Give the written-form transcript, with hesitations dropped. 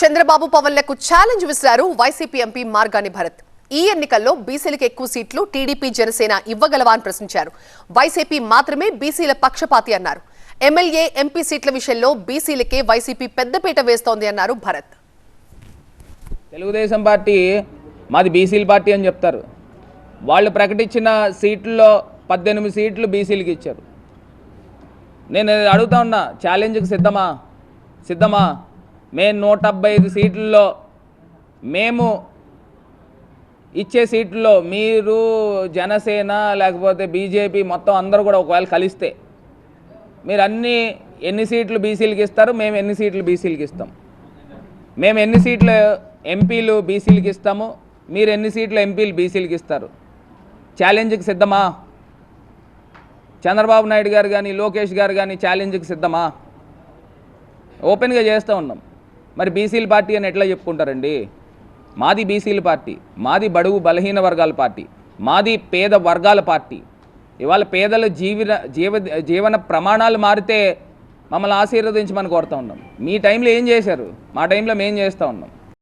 Chandrababu పవన్లకు challenge విసిరారు YCP MP Margani Bharat. ఈ ఎన్నికల్లో బీసీలకు ఎక్కువ సీట్లు టీడీపీ జనసేన ఇవ్వగలవా అని ప్రశ్నించారు. వైసీపీ మాత్రమే బీసీల పక్షపాతి అన్నారు. ఎమ్మెల్యే ఎంపీ సీట్ల విషయంలో బీసీలకే వైసీపీ పెద్దపీట వేస్తోంది అన్నారు భరత్. తెలుగుదేశం పార్టీ మాది బీసీల పార్టీ అని చెప్తారు. వాళ్ళు ప్రకటించిన సీట్లలో 18 సీట్లు బీసీలకు ఇచ్చారు. నేను అడుగుతా ఉన్నా, ఛాలెంజ్కి సిద్ధమా? మేము 175 సీట్లలో మేము ఇచ్చే సీట్లలో మీరు జనసేన లేకపోతే బీజేపీ మొత్తం అందరూ కూడా ఒకవేళ కలిస్తే మీరు ఎన్ని సీట్లు బీసీలకు ఇస్తారు, మేము ఎన్ని సీట్లు బీసీలకు ఇస్తాం. మేము ఎన్ని సీట్లు ఎంపీలు బీసీలకు ఇస్తాము, మీరు ఎన్ని సీట్లు ఎంపీలు బీసీలకు ఇస్తారు. ఛాలెంజ్కి సిద్ధమా? చంద్రబాబు నాయుడు గారు కానీ లోకేష్ గారు కానీ ఛాలెంజ్కి సిద్ధమా? ఓపెన్గా చేస్తూ ఉన్నాం. మరి బీసీల పార్టీ అని ఎట్లా చెప్పుకుంటారండి? మాది బీసీల పార్టీ, మాది బడుగు బలహీన వర్గాల పార్టీ, మాది పేద వర్గాల పార్టీ. ఇవాళ పేదల జీవన ప్రమాణాలు మారితే మమ్మల్ని ఆశీర్వదించమని కోరుతూ ఉన్నాం. మీ టైంలో ఏం చేశారు, మా టైంలో మేము చేస్తూ ఉన్నాం.